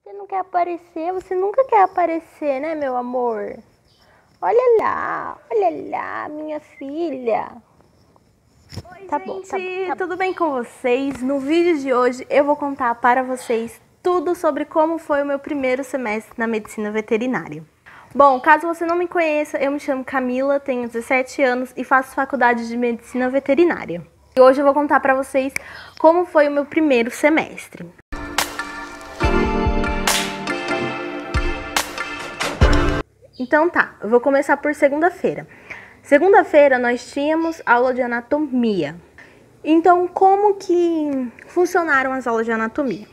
Você não quer aparecer? Você nunca quer aparecer, né, meu amor? Olha lá, minha filha. Oi, Tá gente, bom, tá bom. tudo bem com vocês? No vídeo de hoje eu vou contar para vocês tudo sobre como foi o meu primeiro semestre na medicina veterinária. Bom, caso você não me conheça, eu me chamo Camila, tenho 17 anos e faço faculdade de medicina veterinária. E hoje eu vou contar para vocês como foi o meu primeiro semestre. Então tá, eu vou começar por segunda-feira. Segunda-feira nós tínhamos aula de anatomia. Então, como que funcionaram as aulas de anatomia?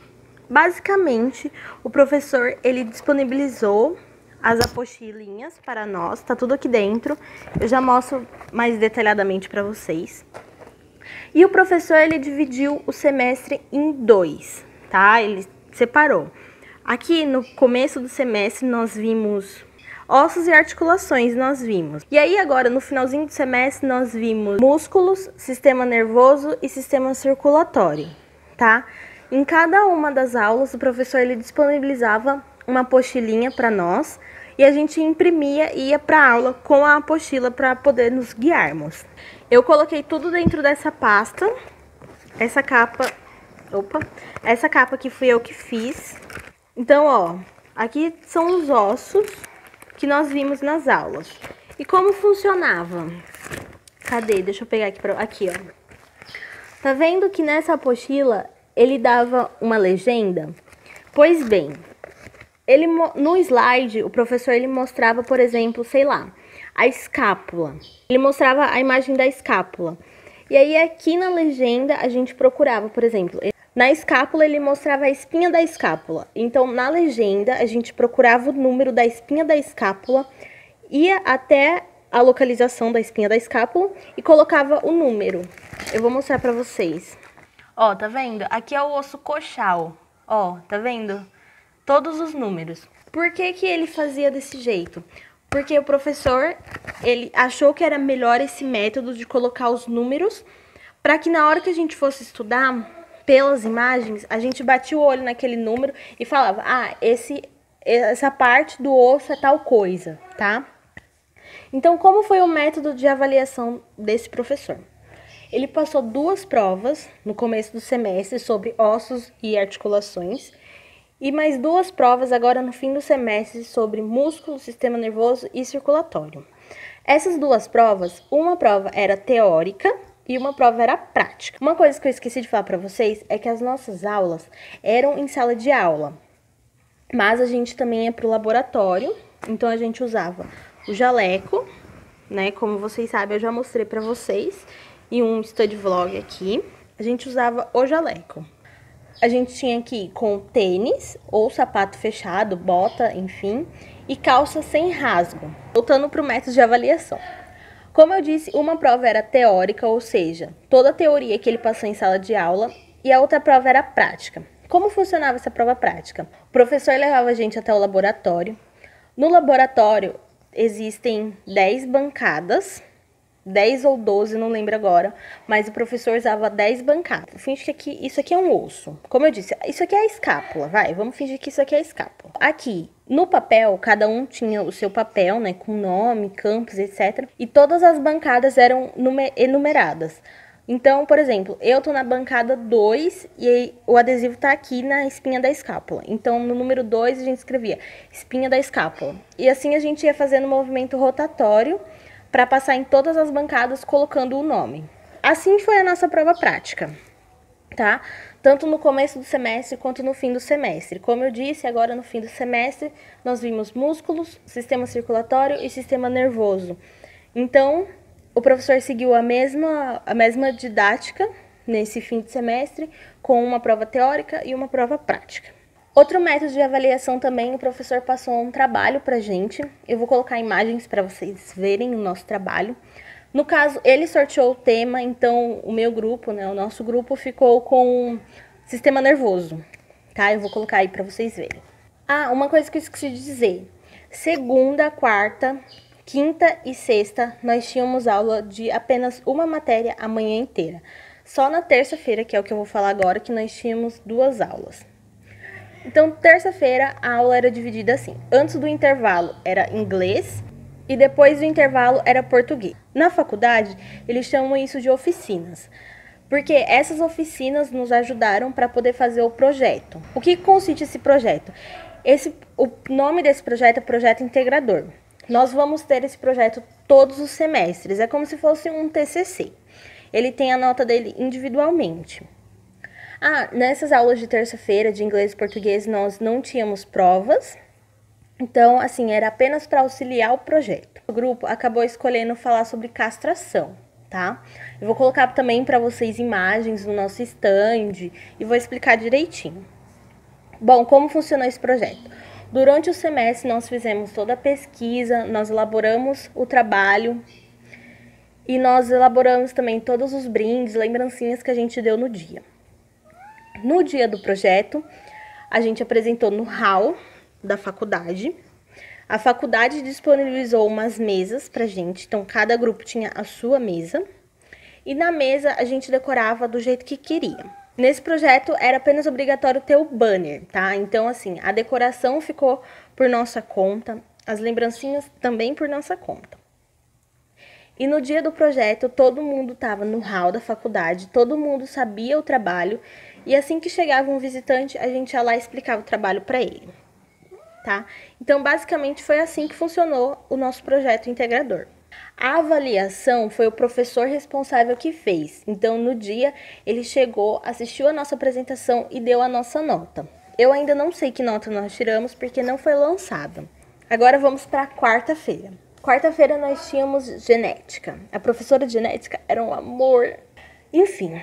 Basicamente, o professor, ele disponibilizou as apostilinhas para nós, tá tudo aqui dentro. Eu já mostro mais detalhadamente para vocês. E o professor, ele dividiu o semestre em dois, tá? Ele separou. Aqui no começo do semestre nós vimos ossos e articulações, nós vimos. E aí agora no finalzinho do semestre nós vimos músculos, sistema nervoso e sistema circulatório, tá? Em cada uma das aulas o professor ele disponibilizava uma apostilinha para nós e a gente imprimia e ia para aula com a apostila para poder nos guiarmos. Eu coloquei tudo dentro dessa pasta. Essa capa aqui fui eu que fiz. Então, ó, aqui são os ossos que nós vimos nas aulas. E como funcionava? Cadê? Deixa eu pegar aqui, ó. Tá vendo que nessa apostila ele dava uma legenda? Pois bem, no slide o professor ele mostrava, por exemplo, sei lá, a escápula. Ele mostrava a imagem da escápula. E aí aqui na legenda a gente procurava, por exemplo, na escápula ele mostrava a espinha da escápula. Então na legenda a gente procurava o número da espinha da escápula, ia até a localização da espinha da escápula e colocava o número. Eu vou mostrar pra vocês. Ó, tá vendo? Aqui é o osso coxal. Ó, tá vendo? Todos os números. Por que que ele fazia desse jeito? Porque o professor, ele achou que era melhor esse método de colocar os números para que na hora que a gente fosse estudar pelas imagens, a gente batia o olho naquele número e falava, ah, essa parte do osso é tal coisa, tá? Então, como foi o método de avaliação desse professor? Ele passou 2 provas no começo do semestre sobre ossos e articulações e mais 2 provas agora no fim do semestre sobre músculo, sistema nervoso e circulatório. Essas 2 provas, uma prova era teórica e uma prova era prática. Uma coisa que eu esqueci de falar para vocês é que as nossas aulas eram em sala de aula, mas a gente também ia para o laboratório, então a gente usava o jaleco, né? Como vocês sabem, eu já mostrei para vocês em um study vlog aqui. A gente usava o jaleco. A gente tinha que ir com tênis ou sapato fechado, bota, enfim, e calça sem rasgo. Voltando para o método de avaliação. Como eu disse, uma prova era teórica, ou seja, toda a teoria que ele passou em sala de aula, e a outra prova era prática. Como funcionava essa prova prática? O professor levava a gente até o laboratório. No laboratório existem 10 bancadas, 10 ou 12, não lembro agora, mas o professor usava 10 bancadas. Finge que isso aqui é um osso. Como eu disse, isso aqui é a escápula, vai, vamos fingir que isso aqui é a escápula. Aqui, no papel, cada um tinha o seu papel, né, com nome, campos, etc. E todas as bancadas eram enumeradas. Então, por exemplo, eu tô na bancada 2 e aí o adesivo tá aqui na espinha da escápula. Então, no número 2 a gente escrevia espinha da escápula. E assim a gente ia fazendo um movimento rotatório para passar em todas as bancadas colocando o nome. Assim foi a nossa prova prática, tá? Tanto no começo do semestre quanto no fim do semestre. Como eu disse, agora no fim do semestre nós vimos músculos, sistema circulatório e sistema nervoso. Então, o professor seguiu a mesma didática nesse fim de semestre, com uma prova teórica e uma prova prática. Outro método de avaliação também, o professor passou um trabalho pra gente. Eu vou colocar imagens para vocês verem o nosso trabalho. No caso, ele sorteou o tema, então o meu grupo, né, o nosso grupo ficou com sistema nervoso, tá? Eu vou colocar aí para vocês verem. Ah, uma coisa que eu esqueci de dizer. Segunda, quarta, quinta e sexta, nós tínhamos aula de apenas uma matéria a manhã inteira. Só na terça-feira, que é o que eu vou falar agora, que nós tínhamos 2 aulas. Então, terça-feira, a aula era dividida assim. Antes do intervalo era inglês e depois do intervalo era português. Na faculdade, eles chamam isso de oficinas, porque essas oficinas nos ajudaram para poder fazer o projeto. O que consiste esse projeto? O nome desse projeto é Projeto Integrador. Nós vamos ter esse projeto todos os semestres. É como se fosse um TCC. Ele tem a nota dele individualmente. Nessas aulas de terça-feira, de inglês e português, nós não tínhamos provas. Então, assim, era apenas para auxiliar o projeto. O grupo acabou escolhendo falar sobre castração, tá? Eu vou colocar também para vocês imagens no nosso stand e vou explicar direitinho. Bom, como funcionou esse projeto? Durante o semestre, nós fizemos toda a pesquisa, nós elaboramos o trabalho e nós elaboramos também todos os brindes, lembrancinhas que a gente deu no dia. No dia do projeto, a gente apresentou no hall da faculdade. A faculdade disponibilizou umas mesas pra gente, então cada grupo tinha a sua mesa. E na mesa a gente decorava do jeito que queria. Nesse projeto era apenas obrigatório ter o banner, tá? Então, assim, a decoração ficou por nossa conta, as lembrancinhas também por nossa conta. E no dia do projeto, todo mundo estava no hall da faculdade, todo mundo sabia o trabalho. E assim que chegava um visitante, a gente ia lá e explicava o trabalho para ele, tá? Então, basicamente, foi assim que funcionou o nosso projeto integrador. A avaliação foi o professor responsável que fez. Então, no dia, ele chegou, assistiu a nossa apresentação e deu a nossa nota. Eu ainda não sei que nota nós tiramos, porque não foi lançada. Agora, vamos para a quarta-feira. Quarta-feira, nós tínhamos genética. A professora de genética era um amor. Enfim...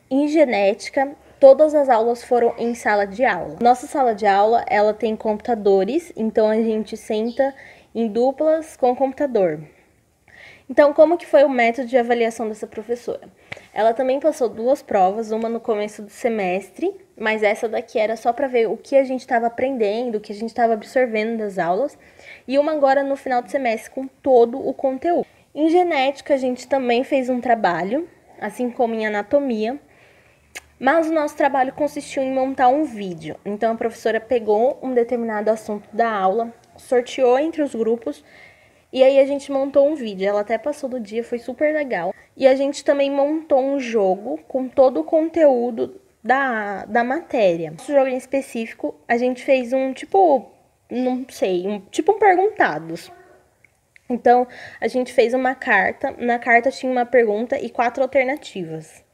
Em genética, todas as aulas foram em sala de aula. Nossa sala de aula, ela tem computadores, então a gente senta em duplas com computador. Então, como que foi o método de avaliação dessa professora? Ela também passou 2 provas, uma no começo do semestre, mas essa daqui era só para ver o que a gente estava aprendendo, o que a gente estava absorvendo das aulas, e uma agora no final do semestre com todo o conteúdo. Em genética, a gente também fez um trabalho, assim como em anatomia, mas o nosso trabalho consistiu em montar um vídeo. Então, a professora pegou um determinado assunto da aula, sorteou entre os grupos, e aí a gente montou um vídeo. Ela até passou do dia, foi super legal. E a gente também montou um jogo com todo o conteúdo da matéria. Esse jogo em específico, a gente fez um tipo, não sei, tipo um perguntados. Então, a gente fez uma carta, na carta tinha uma pergunta e 4 alternativas.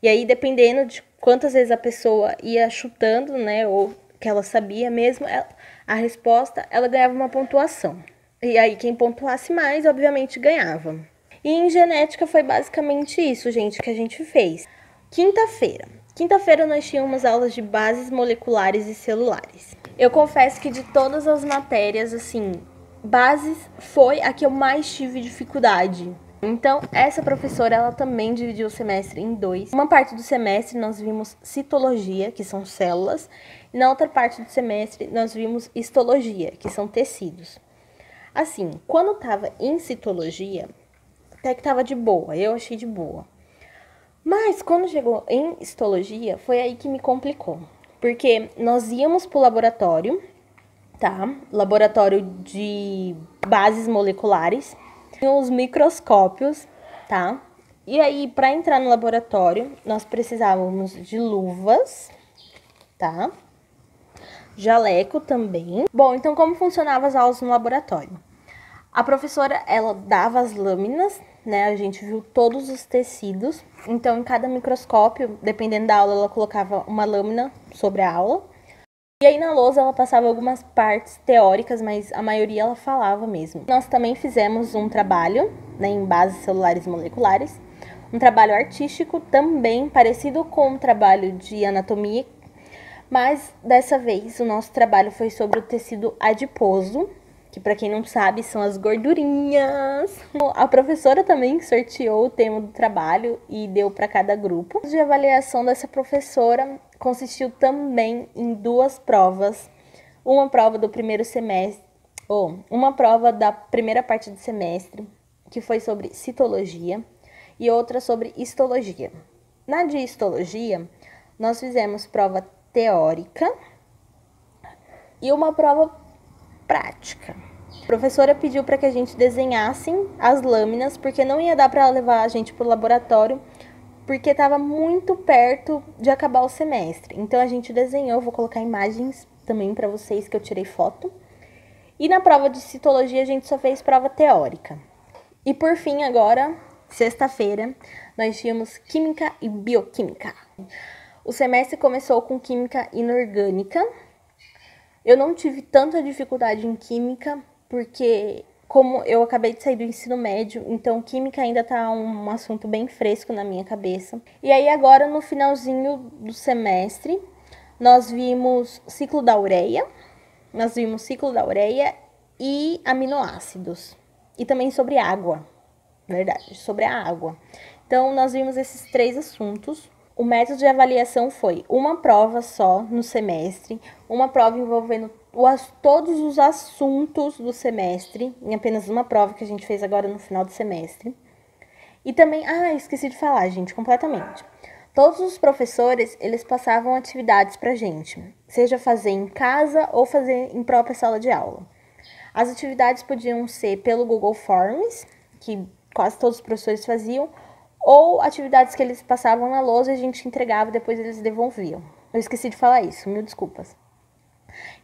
E aí, dependendo de quantas vezes a pessoa ia chutando, né, ou que ela sabia mesmo, a resposta, ela ganhava uma pontuação. E aí, quem pontuasse mais, obviamente, ganhava. E em genética foi basicamente isso, gente, que a gente fez. Quinta-feira. Quinta-feira nós tínhamos aulas de bases moleculares e celulares. Eu confesso que de todas as matérias, assim, bases foi a que eu mais tive dificuldade. Então, essa professora, ela também dividiu o semestre em 2. Uma parte do semestre nós vimos citologia, que são células, e na outra parte do semestre nós vimos histologia, que são tecidos. Assim, quando tava em citologia, até que tava de boa, eu achei de boa. Mas quando chegou em histologia, foi aí que me complicou. Porque nós íamos pro laboratório, tá? Laboratório de bases moleculares. Os microscópios, tá? E aí, para entrar no laboratório, nós precisávamos de luvas, tá? Jaleco também. Bom, então como funcionavam as aulas no laboratório? A professora, ela dava as lâminas, né? A gente viu todos os tecidos. Então, em cada microscópio, dependendo da aula, ela colocava uma lâmina sobre a aula. E aí na lousa ela passava algumas partes teóricas, mas a maioria ela falava mesmo. Nós também fizemos um trabalho, né, em bases celulares moleculares, um trabalho artístico também parecido com o trabalho de anatomia, mas dessa vez o nosso trabalho foi sobre o tecido adiposo, que para quem não sabe são as gordurinhas. A professora também sorteou o tema do trabalho e deu para cada grupo. De avaliação dessa professora consistiu também em 2 provas. Uma prova do primeiro semestre, uma prova da primeira parte do semestre, que foi sobre citologia, e outra sobre histologia. Na de histologia, nós fizemos prova teórica e uma prova prática. A professora pediu para que a gente desenhasse as lâminas, porque não ia dar para levar a gente para o laboratório, porque estava muito perto de acabar o semestre. Então a gente desenhou, vou colocar imagens também para vocês que eu tirei foto. E na prova de citologia a gente só fez prova teórica. E por fim agora, sexta-feira, nós tínhamos química e bioquímica. O semestre começou com química inorgânica. Eu não tive tanta dificuldade em química, porque como eu acabei de sair do ensino médio, então química ainda tá um assunto bem fresco na minha cabeça. E aí agora no finalzinho do semestre, nós vimos ciclo da ureia, e aminoácidos. E também sobre água, verdade, sobre a água. Então nós vimos esses 3 assuntos. O método de avaliação foi uma prova só no semestre, uma prova envolvendo todos os assuntos do semestre, em apenas uma prova que a gente fez agora no final do semestre. E também, esqueci de falar, gente, completamente. Todos os professores, eles passavam atividades pra gente, seja fazer em casa ou fazer em própria sala de aula. As atividades podiam ser pelo Google Forms, que quase todos os professores faziam, ou atividades que eles passavam na lousa e a gente entregava e depois eles devolviam. Eu esqueci de falar isso, mil desculpas.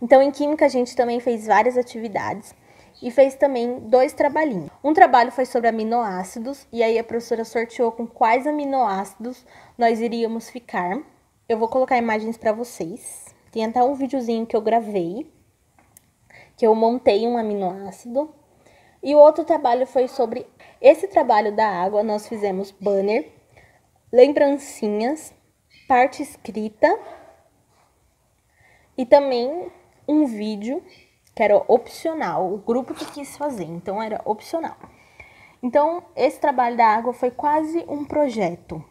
Então, em química, a gente também fez várias atividades e fez também 2 trabalhinhos. Um trabalho foi sobre aminoácidos, e aí a professora sorteou com quais aminoácidos nós iríamos ficar. Eu vou colocar imagens para vocês. Tem até um videozinho que eu gravei, que eu montei um aminoácido. E o outro trabalho foi sobre esse trabalho da água. Nós fizemos banner, lembrancinhas, parte escrita e também um vídeo que era opcional. O grupo que quis fazer, então era opcional. Então, esse trabalho da água foi quase um projeto.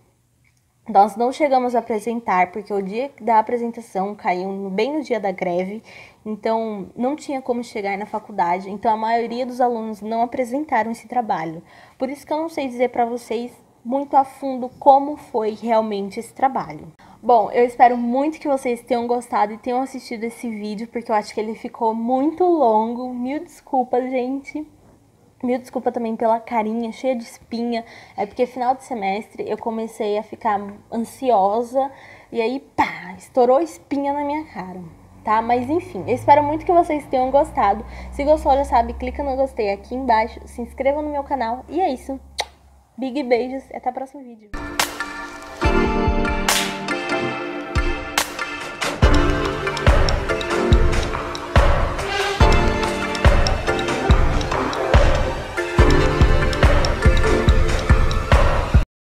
Nós não chegamos a apresentar, porque o dia da apresentação caiu bem no dia da greve, então não tinha como chegar na faculdade, então a maioria dos alunos não apresentaram esse trabalho. Por isso que eu não sei dizer para vocês muito a fundo como foi realmente esse trabalho. Bom, eu espero muito que vocês tenham gostado e tenham assistido esse vídeo, porque eu acho que ele ficou muito longo. Mil desculpas, gente. Mil desculpa também pela carinha cheia de espinha, é porque final de semestre eu comecei a ficar ansiosa e aí pá, estourou espinha na minha cara, tá? Mas enfim, eu espero muito que vocês tenham gostado. Se gostou, já sabe, clica no gostei aqui embaixo, se inscreva no meu canal e é isso. Big beijos e até o próximo vídeo.